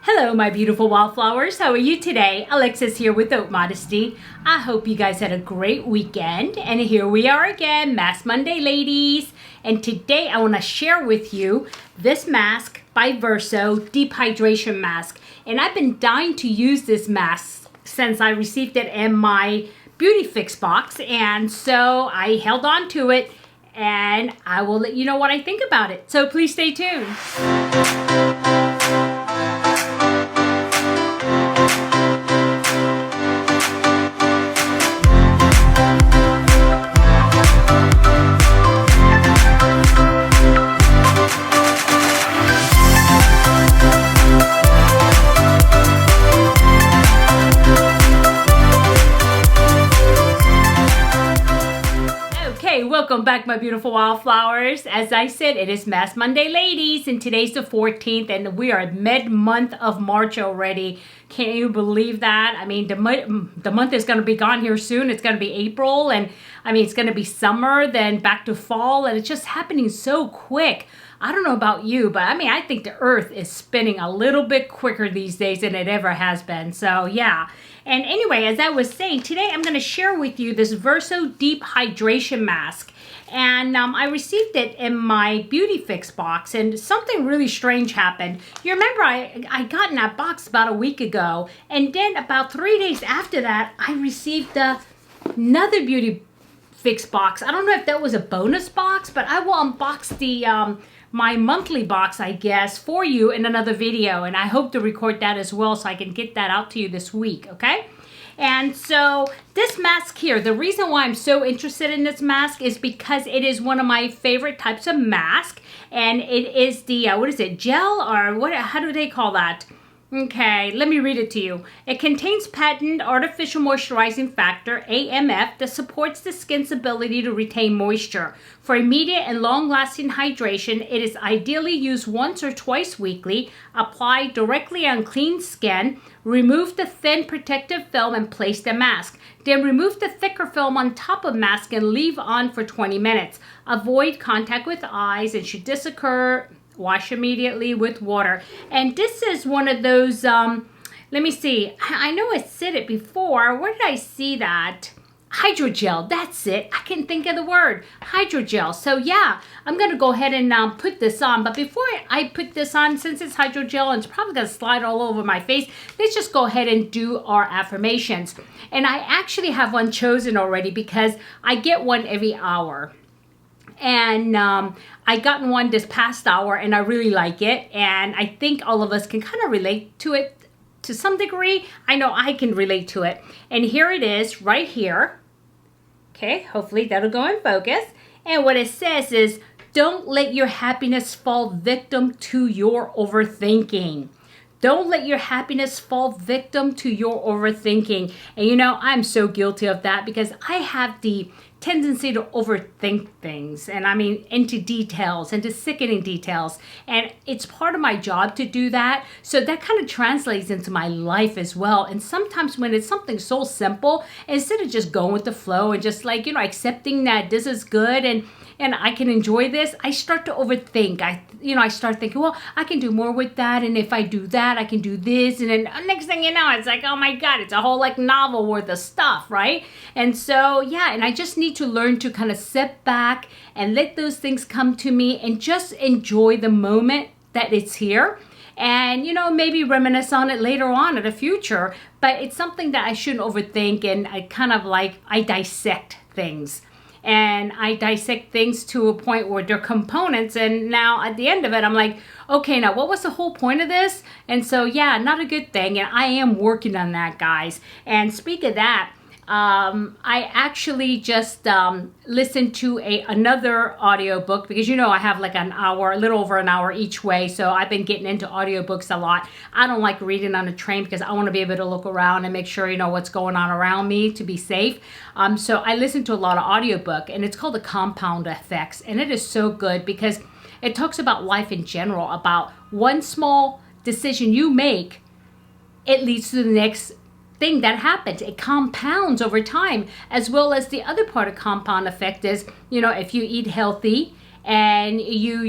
Hello, my beautiful wildflowers. How are you today? Alexis here with Modesty. I hope you guys had a great weekend. And here we are again, Mask Monday, ladies. And today I want to share with you this mask by Verso Deep Hydration Mask. And I've been dying to use this mask since I received it in my BeautyFix box. And so I held on to it. And I will let you know what I think about it. So please stay tuned. Welcome back, my beautiful wildflowers. As I said, it is Mask Monday, ladies, and today's the 14th, and we are mid-month of March already. Can't you believe that? I mean, the month is going to be gone here soon. It's going to be April, and I mean, it's going to be summer, then back to fall, and it's just happening so quick. I don't know about you, but I mean, I think the earth is spinning a little bit quicker these days than it ever has been. So yeah. And anyway, as I was saying, today I'm going to share with you this Verso Deep Hydration Mask. And I received it in my BeautyFix box, and something really strange happened. You remember I got in that box about a week ago, and then about 3 days after that, I received another BeautyFix box. I don't know if that was a bonus box, but I will unbox the my monthly box, I guess, for you in another video, and I hope to record that as well so I can get that out to you this week, okay? And so this mask here, the reason why I'm so interested in this mask is because it is one of my favorite types of mask, and it is the, what is it, gel, or what? How do they call that? Okay, let me read it to you. It contains patented artificial moisturizing factor, AMF, that supports the skin's ability to retain moisture. For immediate and long-lasting hydration, it is ideally used once or twice weekly, applied directly on clean skin, remove the thin protective film and place the mask. Then remove the thicker film on top of mask and leave on for 20 minutes. Avoid contact with eyes, and should this occur, wash immediately with water. And this is one of those, let me see. I know I said it before. Where did I see that? Hydrogel, that's it. I can't think of the word. Hydrogel. So yeah, I'm going to go ahead and put this on. But before I put this on, since it's hydrogel and it's probably going to slide all over my face, let's just go ahead and do our affirmations. And I actually have one chosen already because I get one every hour. And I gotten one this past hour, and I really like it. And I think all of us can kind of relate to it to some degree. I know I can relate to it. And here it is right here. Okay, hopefully that'll go in focus. And what it says is, don't let your happiness fall victim to your overthinking. Don't let your happiness fall victim to your overthinking. And you know, I'm so guilty of that because I have the tendency to overthink things, and I mean into details, into sickening details, and it's part of my job to do that. So that kind of translates into my life as well. And sometimes when it's something so simple, instead of just going with the flow and just like, you know, accepting that this is good and I can enjoy this, I start to overthink. I start thinking, well, I can do more with that, and if I do that, I can do this, and then next thing you know, it's like, oh my God, it's a whole like novel worth of stuff, right? And so yeah, and I just need to learn to kind of sit back and let those things come to me and just enjoy the moment that it's here. And, you know, maybe reminisce on it later on in the future, but it's something that I shouldn't overthink, and I kind of like, I dissect things. And I dissect things to a point where they're components, and now at the end of it, I'm like, okay, now what was the whole point of this? And so, yeah, not a good thing, and I am working on that, guys. And speak of that, I actually just listened to another audiobook, because you know I have like an hour, a little over an hour each way, so I've been getting into audiobooks a lot. I don't like reading on a train because I want to be able to look around and make sure you know what's going on around me to be safe. So I listen to a lot of audiobook, and it's called The Compound Effects, and it is so good because it talks about life in general, about one small decision you make, it leads to the next thing that happens. It compounds over time, as well as the other part of compound effect is, you know, if you eat healthy and you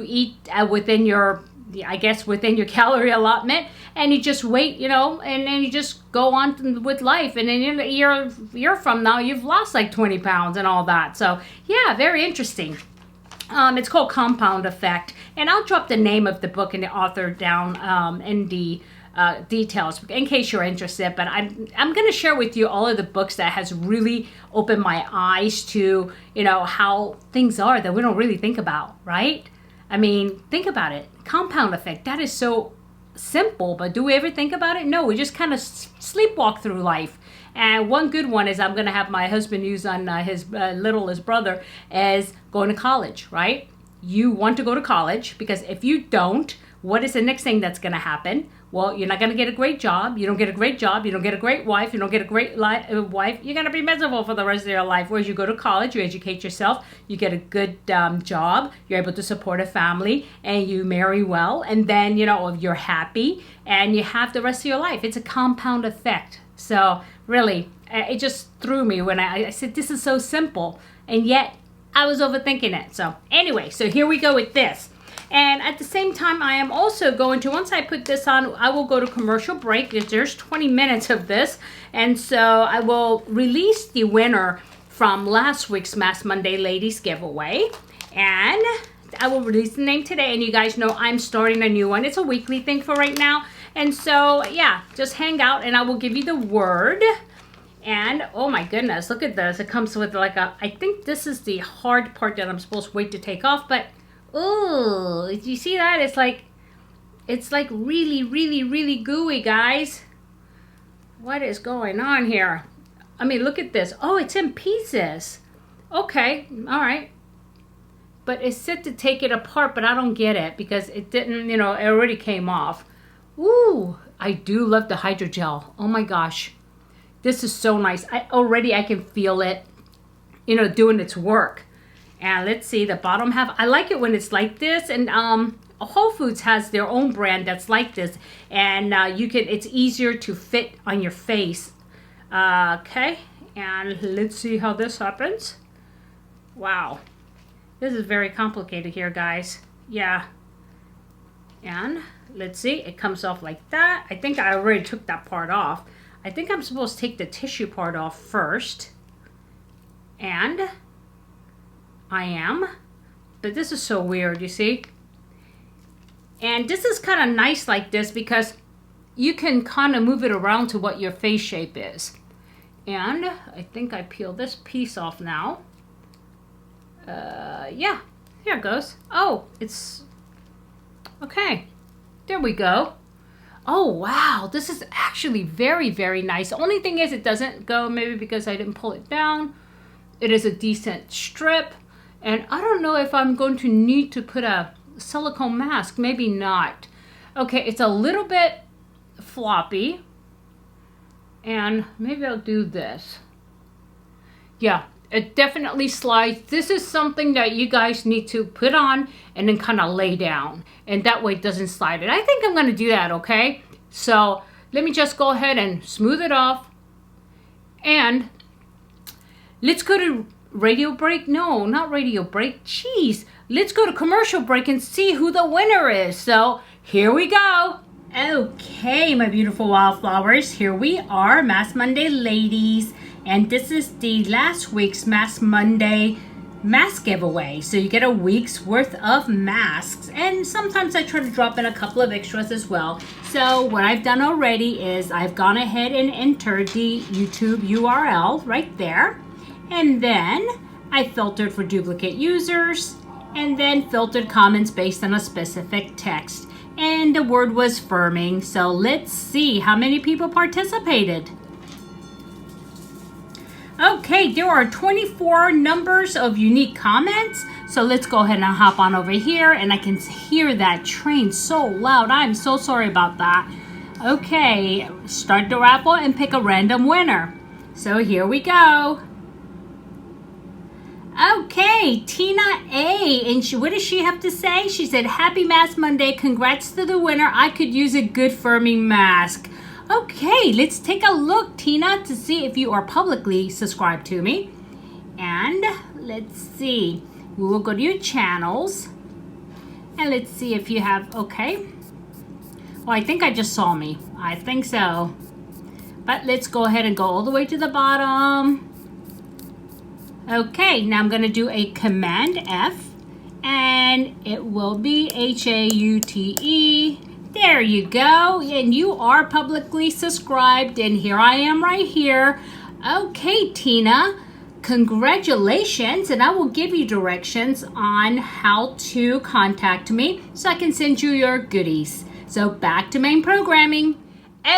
eat within your I guess within your calorie allotment, and you just wait, you know, and then you just go on with life, and then in a year from now you've lost like 20 pounds and all that. So yeah, very interesting. It's called Compound Effect, and I'll drop the name of the book and the author down in the details in case you're interested. But I'm going to share with you all of the books that has really opened my eyes to, you know, how things are that we don't really think about, right? I mean, think about it. Compound effect. That is so simple, but do we ever think about it? No, we just kind of sleepwalk through life. And one good one is I'm going to have my husband use on his littlest brother as going to college, right? You want to go to college because if you don't, what is the next thing that's going to happen? Well, you're not going to get a great job. You don't get a great job. You don't get a great wife. You don't get a great wife. You're going to be miserable for the rest of your life. Whereas you go to college, you educate yourself, you get a good job, you're able to support a family, and you marry well. And then, you know, you're happy and you have the rest of your life. It's a compound effect. So really, it just threw me when I said, this is so simple. And yet I was overthinking it. So anyway, so here we go with this. And at the same time, I am also going to, once I put this on, I will go to commercial break. There's 20 minutes of this. And so I will release the winner from last week's Mask Monday Ladies giveaway. And I will release the name today. And you guys know I'm starting a new one. It's a weekly thing for right now. And so, yeah, just hang out and I will give you the word. And, oh my goodness, look at this. It comes with like a, I think this is the hard part that I'm supposed to wait to take off. But oh, you see that? It's like really, really, really gooey, guys. What is going on here? I mean, look at this. Oh, it's in pieces. Okay, all right. But it's set to take it apart, but I don't get it because it didn't, you know, it already came off. Ooh, I do love the hydrogel. Oh my gosh. This is so nice. I can feel it, you know, doing its work. And let's see the bottom half. I like it when it's like this. And Whole Foods has their own brand that's like this. And it's easier to fit on your face. Okay. And let's see how this happens. Wow. This is very complicated here, guys. Yeah. And let's see. It comes off like that. I think I already took that part off. I think I'm supposed to take the tissue part off first. And I am. But this is so weird, you see? And this is kind of nice like this because you can kind of move it around to what your face shape is. And I think I peel this piece off now. Yeah, here it goes. Oh, it's okay. There we go. Oh, wow. This is actually very, very nice. The only thing is it doesn't go, maybe because I didn't pull it down. It is a decent strip. And I don't know if I'm going to need to put a silicone mask. Maybe not. Okay, it's a little bit floppy. And maybe I'll do this. Yeah, it definitely slides. This is something that you guys need to put on and then kind of lay down. And that way it doesn't slide. And I think I'm going to do that, okay? So let me just go ahead and smooth it off. And let's go to radio break. No, not radio break. Jeez. Let's go to commercial break and see who the winner is. So here we go. Okay, my beautiful wildflowers. Here we are, Mask Monday ladies. And this is the last week's Mask Monday mask giveaway. So you get a week's worth of masks. And sometimes I try to drop in a couple of extras as well. So what I've done already is I've gone ahead and entered the YouTube URL right there. And then I filtered for duplicate users. And then filtered comments based on a specific text. And the word was firming. So let's see how many people participated. Okay, there are 24 numbers of unique comments. So let's go ahead and hop on over here. And I can hear that train so loud. I'm so sorry about that. Okay, start the raffle and pick a random winner. So here we go. Okay, Tina A. And what does she have to say? She said, Happy Mask Monday. Congrats to the winner. I could use a good firming mask. Okay, let's take a look, Tina, to see if you are publicly subscribed to me. And let's see. We will go to your channels. And let's see if you have, okay. Well, I think I just saw me. I think so. But let's go ahead and go all the way to the bottom. Okay, now I'm gonna do a Command F, and it will be Haute. There you go, and you are publicly subscribed, and here I am right here. Okay, Tina, congratulations, and I will give you directions on how to contact me so I can send you your goodies. So back to main programming.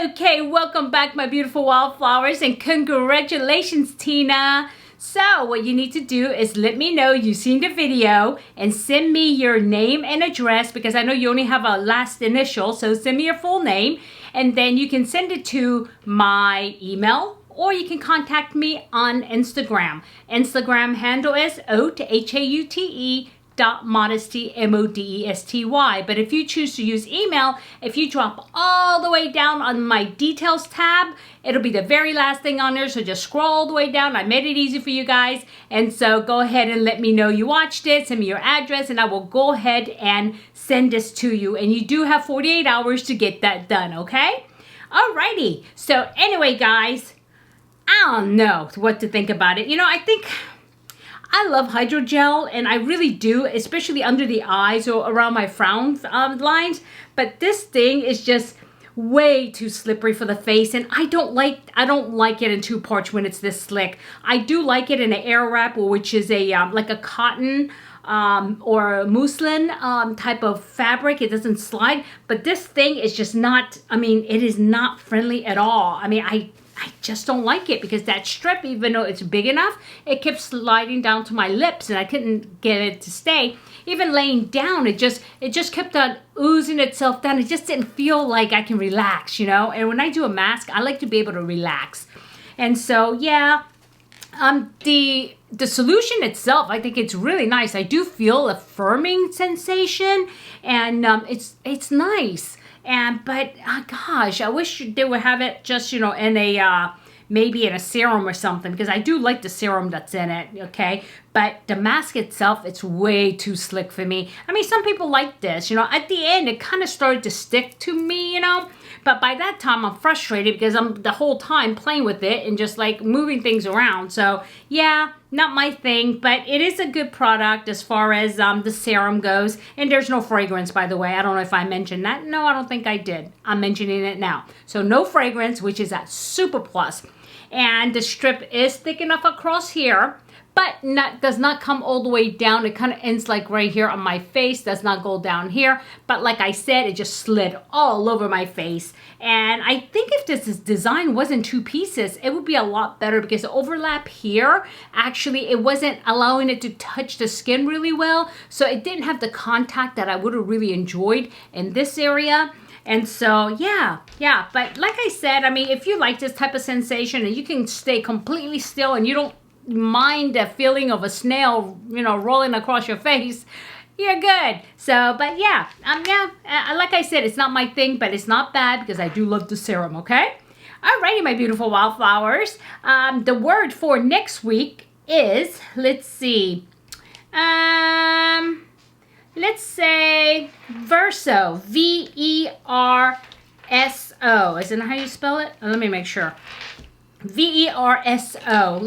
Okay, welcome back, my beautiful wildflowers, and congratulations, Tina. So what you need to do is let me know you've seen the video and send me your name and address, because I know you only have a last initial, so send me your full name, and then you can send it to my email, or you can contact me on Instagram. Instagram handle is Haute, Haute, .modesty, Modesty. But if you choose to use email, if you drop all the way down on my details tab, it'll be the very last thing on there. So just scroll all the way down. I made it easy for you guys. And so go ahead and let me know you watched it. Send me your address and I will go ahead and send this to you. And you do have 48 hours to get that done, okay? Alrighty. So anyway, guys, I don't know what to think about it. You know, I think I love hydrogel, and I really do, especially under the eyes or around my frown lines. But this thing is just way too slippery for the face, and I don't like it in two parts when it's this slick. I do like it in an air wrap, which is a like a cotton or a muslin type of fabric. It doesn't slide, but this thing is just not, I mean, it is not friendly at all. I mean, I just don't like it, because that strip, even though it's big enough, it kept sliding down to my lips and I couldn't get it to stay. Even laying down, it just kept on oozing itself down. It just didn't feel like I can relax, you know? And when I do a mask, I like to be able to relax. And so, yeah, the solution itself, I think it's really nice. I do feel a firming sensation, and it's nice. But gosh, I wish they would have it just, you know, in a maybe in a serum or something, because I do like the serum that's in it, okay? But the mask itself, it's way too slick for me. I mean, some people like this, you know. At the end, it kind of started to stick to me, you know. But by that time, I'm frustrated because I'm the whole time playing with it and just like moving things around. So yeah, not my thing, but it is a good product as far as the serum goes. And there's no fragrance, by the way. I don't know if I mentioned that. No, I don't think I did. I'm mentioning it now. So no fragrance, which is a super plus. And the strip is thick enough across here, but does not come all the way down. It kind of ends like right here on my face. Does not go down here. But like I said, it just slid all over my face. And I think if this design wasn't two pieces, it would be a lot better, because the overlap here, actually, it wasn't allowing it to touch the skin really well. So it didn't have the contact that I would have really enjoyed in this area. And so, yeah. But like I said, I mean, if you like this type of sensation and you can stay completely still and you don't mind the feeling of a snail, you know, rolling across your face, you're good. So, but yeah, like I said, it's not my thing, but it's not bad, because I do love the serum, okay? Alrighty, my beautiful wildflowers. The word for next week is, let's see, let's say Verso, V-E-R-S-O. Isn't that how you spell it? Let me make sure. V-E-R-S-O.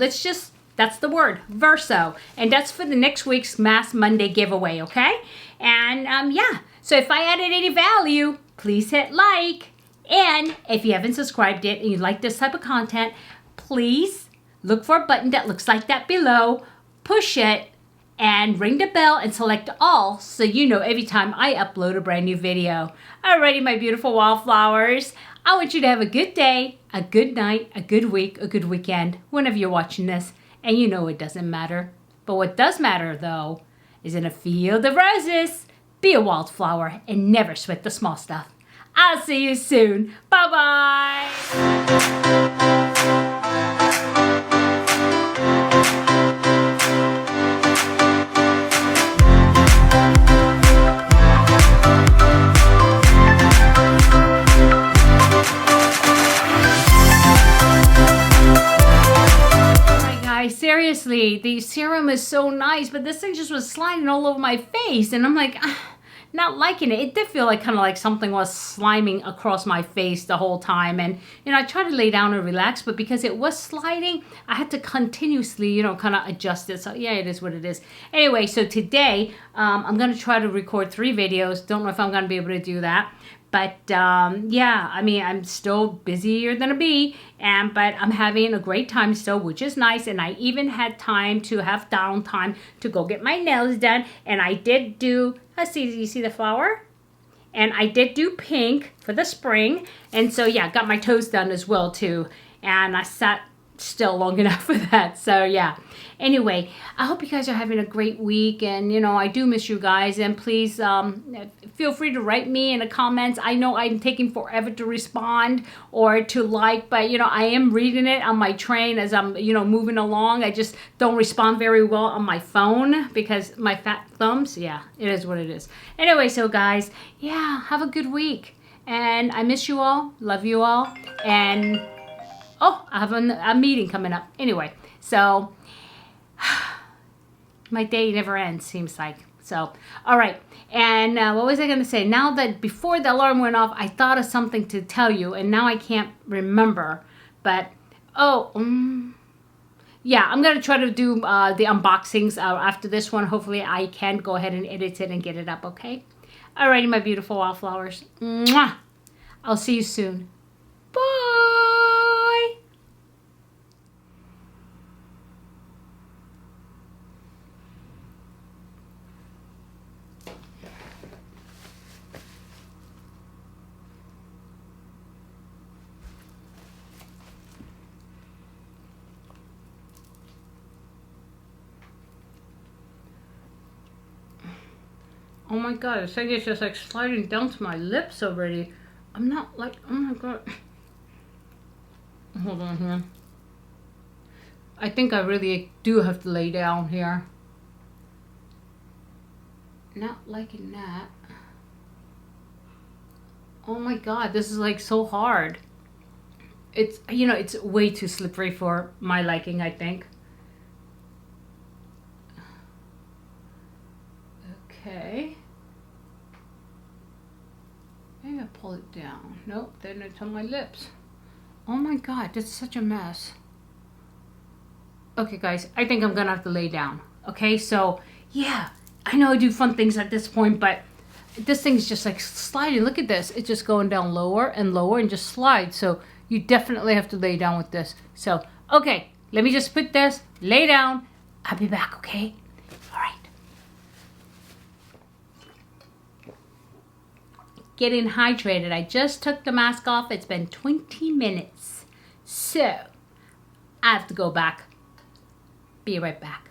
That's the word, Verso. And that's for the next week's Mask Monday giveaway, okay? And yeah, so if I added any value, please hit like. And if you haven't subscribed yet and you like this type of content, please look for a button that looks like that below, push it, and ring the bell and select all, so you know every time I upload a brand new video. Alrighty, my beautiful wildflowers. I want you to have a good day, a good night, a good week, a good weekend, whenever you're watching this. And you know it doesn't matter. But what does matter, though, is in a field of roses, be a wildflower and never sweat the small stuff. I'll see you soon. Bye-bye. Seriously, the serum is so nice, but this thing just was sliding all over my face, and I'm like, not liking it. It did feel like kind of like something was sliming across my face the whole time. And, you know, I tried to lay down and relax, but because it was sliding, I had to continuously, you know, kind of adjust it. So yeah, it is what it is. Anyway, so today, I'm going to try to record 3 videos. Don't know if I'm going to be able to do that. But yeah, I mean, I'm still busier than a bee, but I'm having a great time still, which is nice. And I even had time to have downtime to go get my nails done. And I did do, let's see, you see the flower? And I did do pink for the spring. And so yeah, got my toes done as well too. And I sat still long enough for that. So yeah. Anyway, I hope you guys are having a great week, and you know, I do miss you guys, and please feel free to write me in the comments. I know I'm taking forever to respond or to like, but you know, I am reading it on my train as I'm, you know, moving along. I just don't respond very well on my phone because my fat thumbs. Yeah, it is what it is. Anyway, so guys, yeah, have a good week, and I miss you all, love you all, and oh, I have a meeting coming up. Anyway, so my day never ends, seems like. So, all right. And what was I going to say? Now that before the alarm went off, I thought of something to tell you, and now I can't remember. But, yeah, I'm going to try to do the unboxings after this one. Hopefully, I can go ahead and edit it and get it up, okay? All righty, my beautiful wildflowers. Mwah! I'll see you soon. Bye! Oh my god, it's like it's just like sliding down to my lips already. I'm not like, oh my god. Hold on here. I think I really do have to lay down here. Not liking that. Oh my god, this is like so hard. It's, you know, it's way too slippery for my liking, I think. Okay. Maybe I'll pull it down. Nope, then it's on my lips. Oh my god, this is such a mess. Okay guys, I think I'm gonna have to lay down. Okay, so yeah, I know I do fun things at this point, but this thing's just like sliding. Look at this. It's just going down lower and lower and just slides. So you definitely have to lay down with this. So, okay, let me just put this, lay down. I'll be back, okay? All right. Getting hydrated. I just took the mask off. It's been 20 minutes. So, I have to go back. Be right back.